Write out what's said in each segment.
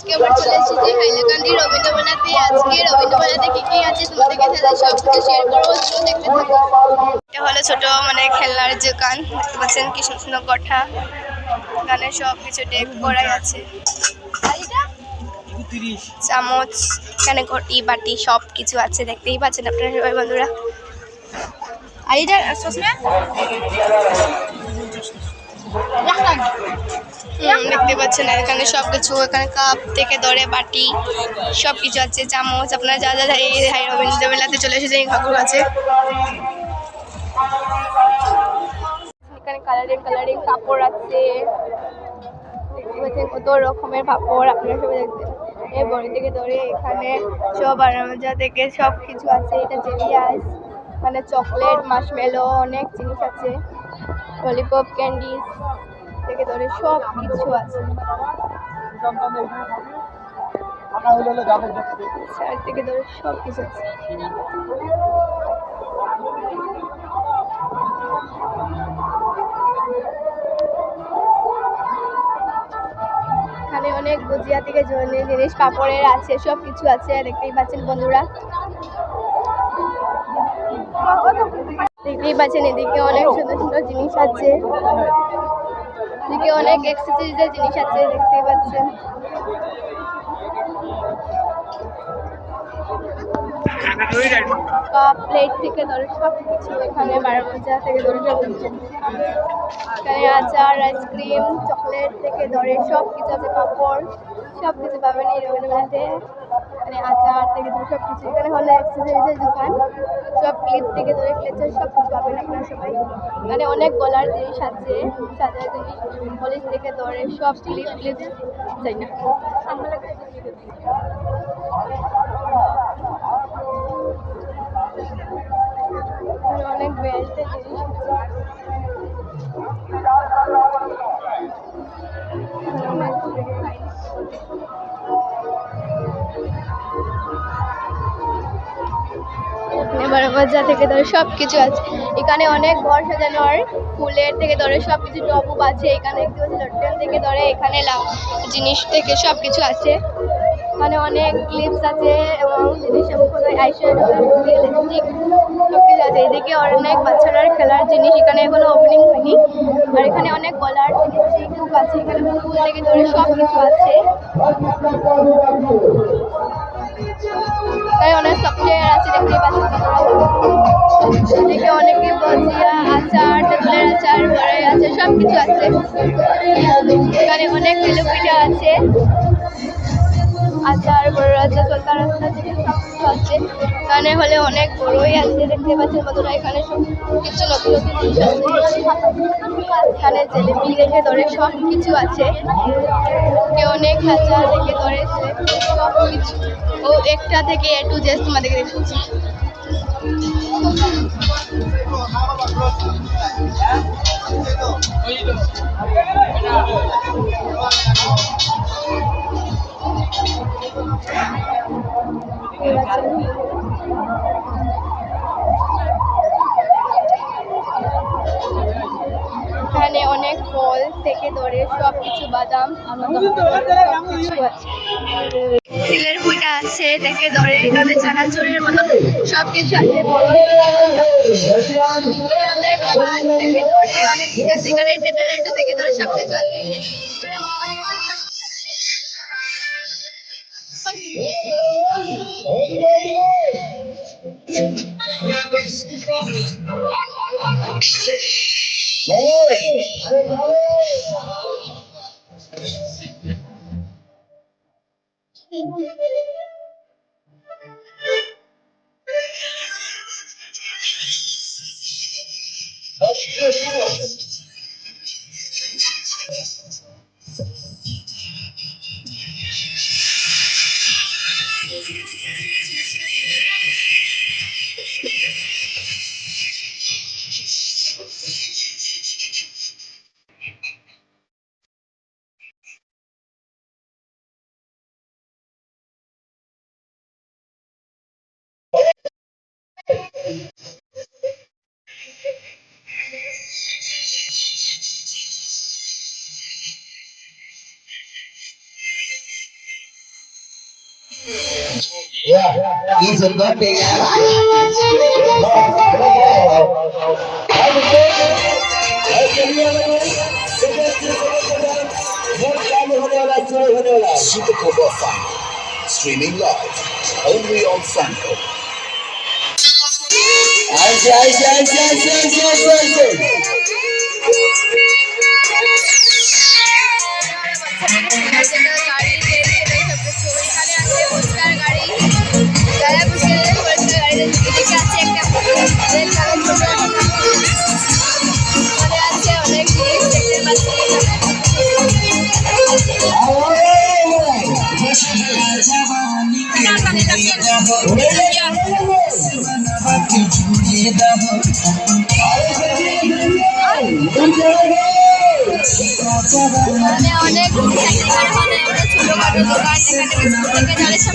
আজকে আমরা চলে এসেছি হাইলাকান্দি রবীন্দ্র মেলাতে। আজকে রবীন্দ্র মেলাতে কি কি আছে তোমাদেরকে সাথে সবকিছু শেয়ার করবো, চলো দেখতে থাকো। এটা হলো ছোট মানে খেলনার দোকান, দেখতে পাচ্ছেন কি সুন্দর কথা, এখানে সবকিছু ডেক করাই আছে, চামচ, এখানে ঘটি বাটি সব কিছু আছে, দেখতেই পাচ্ছেন আপনারা সবাই বন্ধুরা। আর এটা দেখতে পাচ্ছেন এখানে সবকিছু, এখানে কাপ থেকে ধরে বাটি সবকিছু আছে, চামচ। আপনারা যা যা এই রবীন্দ্র মেলাতে চলে এসেছেন ঠাকুর আছে। এখানে কালারিং কালারিং কাপড় আছে, দেখতে পাচ্ছেন কত রকমের কাপড়, আপনারা সবাই দেখতে এই বড়ি থেকে ধরে এখানে সব আরামজা থেকে সব কিছু আছে। এটা জেলি আইস, এখানে চকলেট মাশমেলো অনেক জিনিস আছে, ললিপপ ক্যান্ডিজ থেকে ধরে সব কিছু আছে, শাড়ি থেকে ধরে সব কিছু আছে। এখানে অনেক গুজিয়া থেকে জিনিস কাপড়ের আছে, সব কিছু আছে, দেখতেই পাচ্ছেন বন্ধুরা। দেখতেই পাচ্ছেন এদিকে অনেক সুন্দর সুন্দর জিনিস আছে, এদিকে অনেক এক্সেসরিজের জিনিস আছে, দেখতেই পাচ্ছেন। কাপ প্লেট থেকে ধরে সব কিছু, এখানে বারোমজা থেকে ধরে সব কিছু, এখানে আচার আইসক্রিম চকলেট থেকে ধরে সব কিছু আছে, পাপড় সব কিছু পাবেন এই রবীন্দ্র মেলাতে। এখানে আচার থেকে ধরে সব কিছু, এখানে হলো অ্যাক্সেসরিজের দোকান, সব ক্লিপ থেকে ধরে ক্লেচার সব কিছু পাবেন আপনারা সবাই। এখানে অনেক গলার জিনিস আছে, সাজার জিনিস, পলিশ থেকে ধরে সব ক্লিপ ক্লিপ চাই না, অনেক বেল্টের জিনিস আছে, বারোবাজা থেকে ধরে সব কিছু আছে। এখানে অনেক ঘর সাজানোর ফুলের থেকে ধরে সব কিছু টবুপ আছে, এখানে লটকন থেকে ধরে এখানে জিনিস থেকে সব কিছু আছে, এখানে অনেক ক্লিপস আছে এবং জিনিস আইশ্যাডো লিপস্টিক সব কিছু আছে। এদিকে অনেক বাচ্চাদের খেলার জিনিস, এখানে এখনো ওপেনিং হয়নি। আর এখানে অনেক গলার জিনিস চিকুক আছে, এখানে ফুল থেকে ধরে সব কিছু আছে, এখানে অনেক সফটওয়্যার আছে, দেখতেই পাচ্ছেন। এদিকে অনেকে ভজিয়া আচার, তেঁতুলের আচার, বড়াই আচার সব কিছু আছে, এখানে অনেক পিঠা আছে, আচার বড় আচার চলতা রাস্তা থেকে সব কিছু আছে, এখানে হলে অনেক বড়ই আছে, দেখতে পাচ্ছেন বন্ধুরা। এখানে সব কিছু নতুন নতুন জিনিস আছে, এখানে জিলিপি থেকে ধরে সব কিছু আছে, অনেক খাঁচা থেকে ধরে সব কিছু, ও একটা থেকে এ টু জেড তোমাদেরকে দেখাচ্ছি। এখানে অনেক ফল থেকে ধরে সব কিছু, বাদাম কিছু আছে, তিলের পিঠা আছে থেকে ধরে এখানে চানাচুরের মতো সব কিছু আছে, থেকে ধরে সব কিছু আছে। কি সুন্দর পেয়ে Super Cobra Final, streaming live only on Franco. অনেক ছোটখাটো দোকান যেখানে সব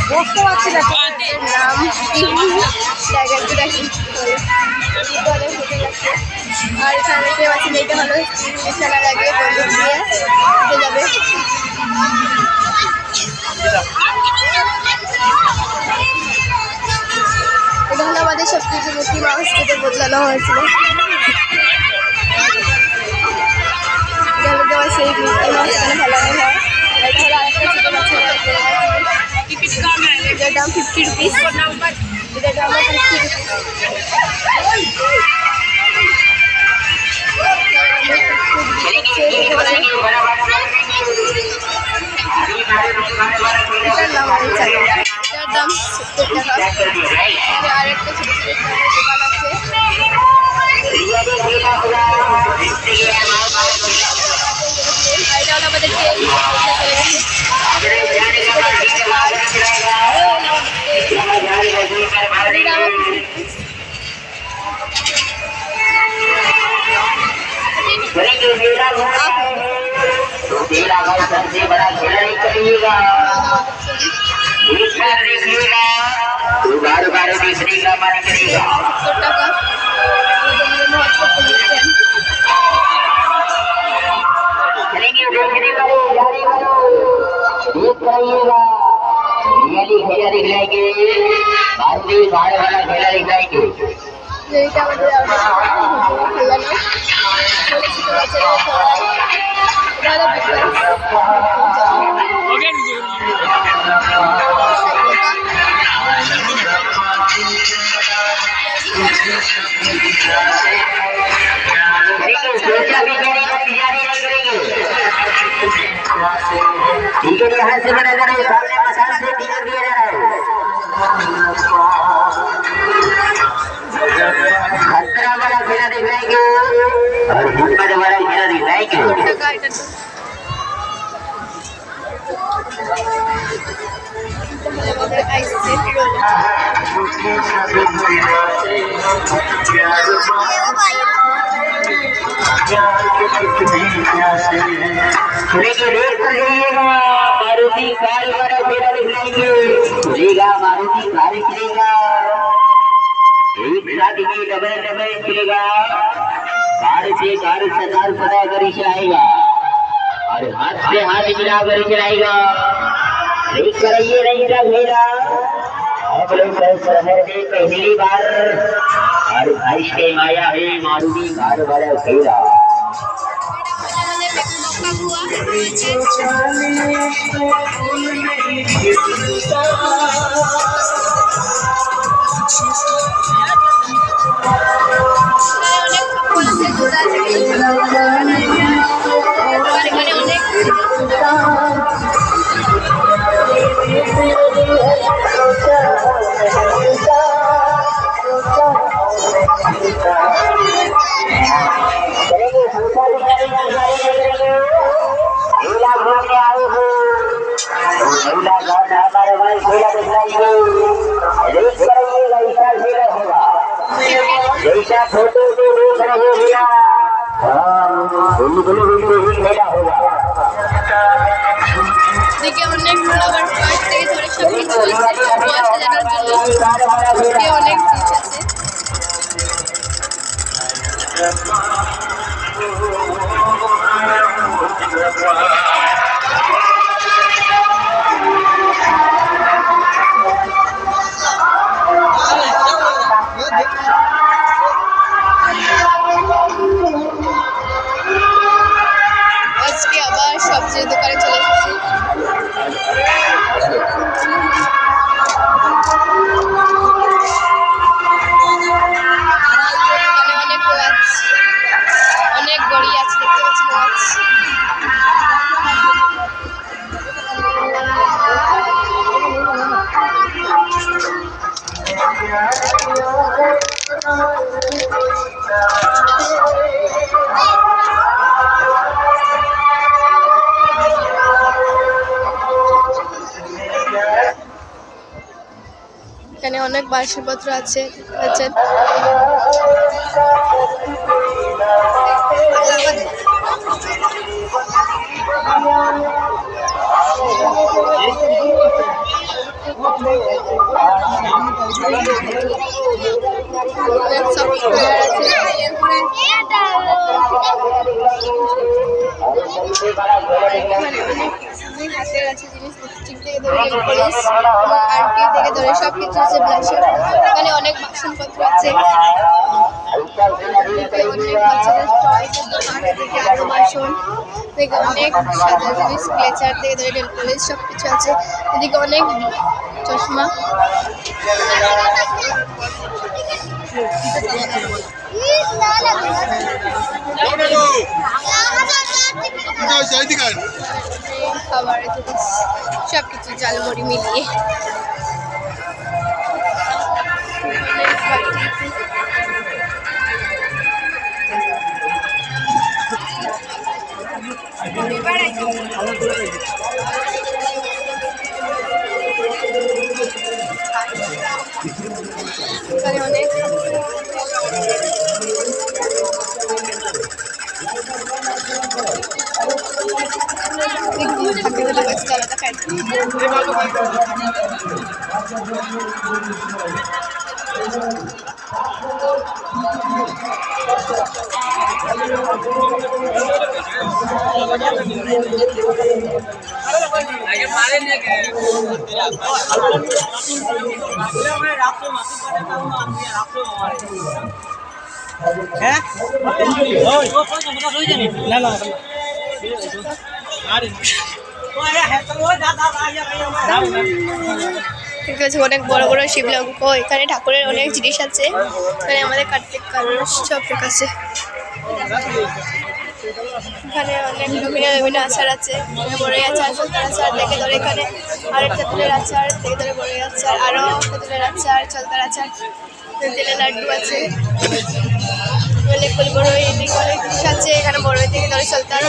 বুঝতে পারছি না নাম জায়গাটা দেখি আর এখানে দেখতে পাচ্ছি এটা হলো বিছানা লাগিয়ে বন্ধু দিয়ে উঠে যাবে। এটা হলো আমাদের সবকিছু মুক্তি মাউস থেকে বদলানো হয়েছিল। এটা হলো সেই মুক্তি মাউস এখানে ফেলানো হয়। এটা হলো আরেকটা ছোট বাচ্চার এটার দাম 50 রুপিস। এটার দাম 50 রুপিস। এটার দাম আমি জানি না। এটার দাম 70 টাকা। আরেকটা ছোট ছোট দোকান আছে। এটা হলো আমাদের तेरा भाई सबसे बड़ा खिलाड़ी करिएगा, एक बार देखिएगा तो बार बार देखने का मन करेगा। चलेंगे देखने वाले जाने वालों देख करिएगा, रियली खेला दिखलाएंगे, मारुति कार वाला खेला दिखलाएंगे। এটা আমাদের খেলানো टिकट यहाँ से बना कर सामने मसान से टिकट दिया जा रहा है। 17 वाला खेला दिखलाएंगे और हिम्मत वाला खेला दिखलाएंगे। मारुति कार वाला खेला दिखलाएंगे, मारुति कार खेलेगा, एक साथ ही डबल डबल खेलेगा, कार से कार सदा सदा कर चलाएगा और हाथ से हाथ मिला कर चलाएगा। नहीं कराइए नहीं का घेरा, आप लोग शहर में पहली बार और भाई के माया है मारुति कार वाला घेरा। मेला दिखाएंगे, रेस करेंगे, ऐसा मेला होगा जैसा फोटो में देख रहे भैया। मेला होगा। দেখে অনেক ফ্লাওয়ার পয়েন্ট থেকে ধরে সব কিছু আছে গোয়া সাজানোর জন্য দেখে অনেক জিনিস আছে। আজকে আবার সবজির দোকানে চলে এসেছি। অনেক মাছ, অনেক গড়ি আছে, দেখতে পাচ্ছি মাছ। এখানে অনেক বাসনপত্র আছে, দেখতে হাতের আছে জিনিস, লিপস্টিক থেকে ধরে নেল পলিশ, আংটি থেকে ধরে সব কিছু আছে, ব্লাশার। এখানে অনেক বাসনপত্র আছে, অনেক বাচ্চাদের টয় থেকে আরো বাসন থেকে অনেক সাদা জিনিস, ক্লেচার থেকে ধরে নেল পলিশ সব কিছু আছে। এদিকে অনেক চশমা। খাবারের জিনিস সব কিছু ঝালমুড়ি মিলিয়ে এখানে অনেক অনেক বড় বড় শিবলিঙ্গ, এখানে ঠাকুরের অনেক জিনিস আছে। এখানে আমাদের কার্তিক কালস সব আছে। এখানে অনেক বিভিন্ন আচার আছে, বড়ই আচার, চলতার আচার থেকে ধরে এখানে আরেক তেঁতুলের আচার থেকে ধরে বড়ই আচার, আরও তেঁতুলের আচার, চলতার আচার, তেলের লাড্ডু আছে, অনেক বড়ই এদিকে অনেক জিনিস আছে। এখানে বড়ই থেকে ধরে চলতার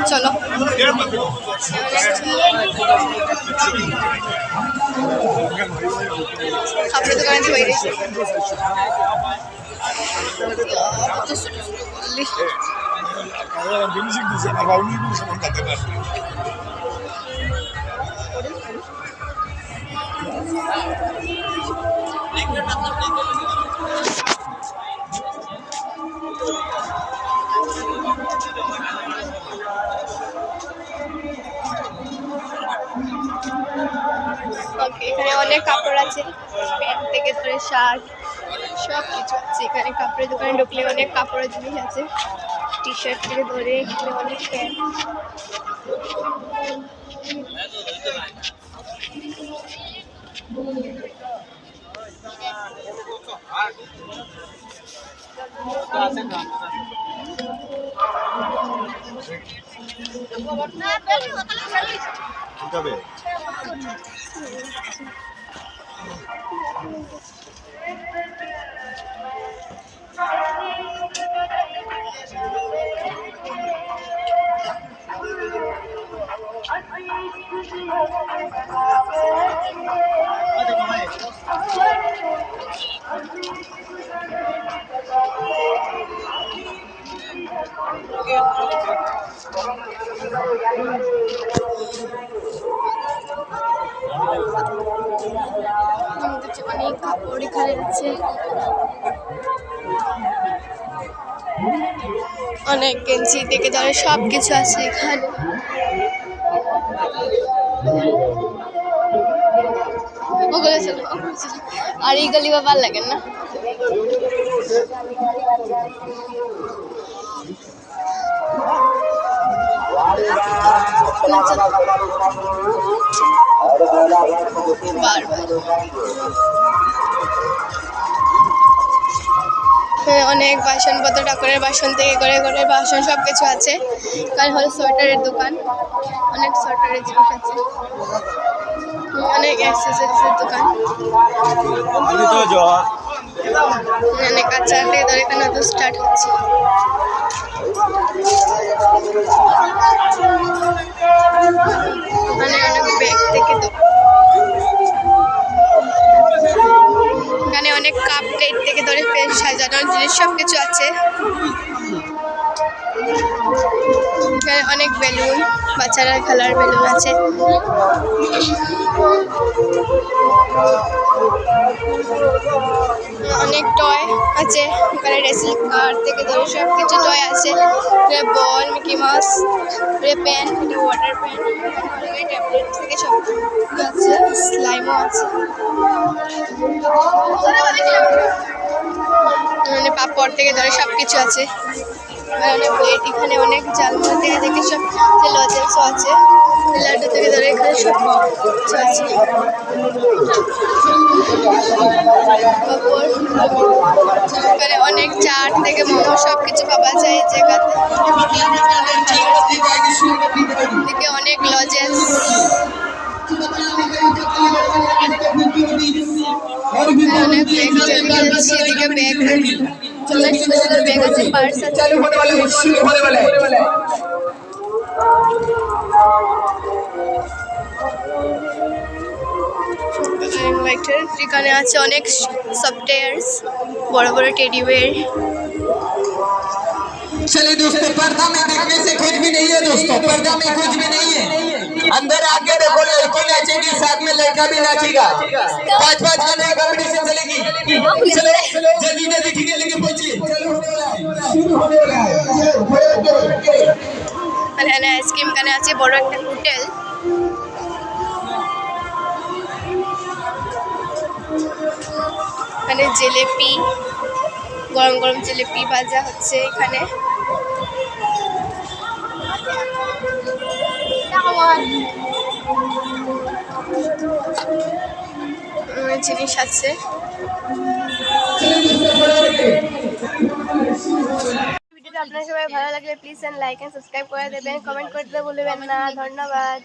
চলো খাবারের দোকানে চলে গেছি। এখানে অনেক কাপড় আছে, প্যান্ট থেকে ধরে শার্ট সব কিছু আছে। এখানে কাপড়ের দোকানে ঢুকলে অনেক কাপড়ের জিনিস আছে, টি শার্ট থেকে ধরে এখানে অনেক প্যান্ট। অনেক কাপড় এখানে আছে, অনেক গেঞ্জি থেকে ধরে সব কিছু আছে এখানে। ওগুলো চলো, আর এই গলি বা ভালো লাগে না। অনেক বাসনপত্র, ঠাকুরের বাসন থেকে ঘরের বাসন সব কিছু আছে। কারণ হলো সোয়েটারের দোকান, অনেক সোয়েটারের জিনিস আছে, অনেক অ্যাক্সেসরিজের দোকান, অনেক আচার থেকে ধরে এখানে তো স্টার্ট হচ্ছে। মানে অনেক ব্যাগ থেকে তো এখানে অনেক কাপ প্লেট থেকে ধরে পেন সাজানোর জিনিস সব কিছু আছে। এখানে অনেক বেলুন, বাচ্চারা খেলার বেলুন আছে। অনেক টয় আছে এখানে, রেসলিং কার থেকে ধরে সব কিছু টয় আছে। Ball, Mickey Mouse, pen, water pen, tablet থেকে সব কিছু আছে, স্লাইমও আছে। মানে পাপড় থেকে ধরে সব কিছু আছে। প্লেট, এখানে অনেক জালমুড়ি থেকে দেখে সব লজেন্সও আছে, লাড্ডু থেকে ধরে এখানে সব কিছু আছে। এখানে অনেক চাট থেকে মোমো সব কিছু পাওয়া যায় এই জায়গাতে। এদিকে অনেক লজেন্স, অনেক ব্যাগ, সেদিকে ব্যাগ, অনেক সুন্দর সুন্দর ব্যাগ আছে, পার্স আছে। এখানে আছে অনেক সফটওয়্যার্স, বড় বড় টেডি বেয়ার। चलिए दोस्तों, पर्दा में देखने से कुछ भी नहीं है दोस्तों, पर्दा में कुछ भी नहीं है। अंदर आके देखो, लड़की नाचेगी, साथ में लड़का भी नाचेगा। 5-5 गाने की कंपटीशन चलेगी। चलो जल्दी जल्दी ठीक है, लेके पहुंचिए। এখানে আইসক্রিম, এখানে আছে বড় একটা হোটেল। এখানে জিলিপি, গরম গরম জিলিপি ভাজা হচ্ছে এখানে। জিনিস আছে। ভিডিওটা আপনার সবাই ভালো লাগলে প্লিজ লাইক এন্ড সাবস্ক্রাইব করে দেবেন, কমেন্ট করতে ভুলবেন না। ধন্যবাদ।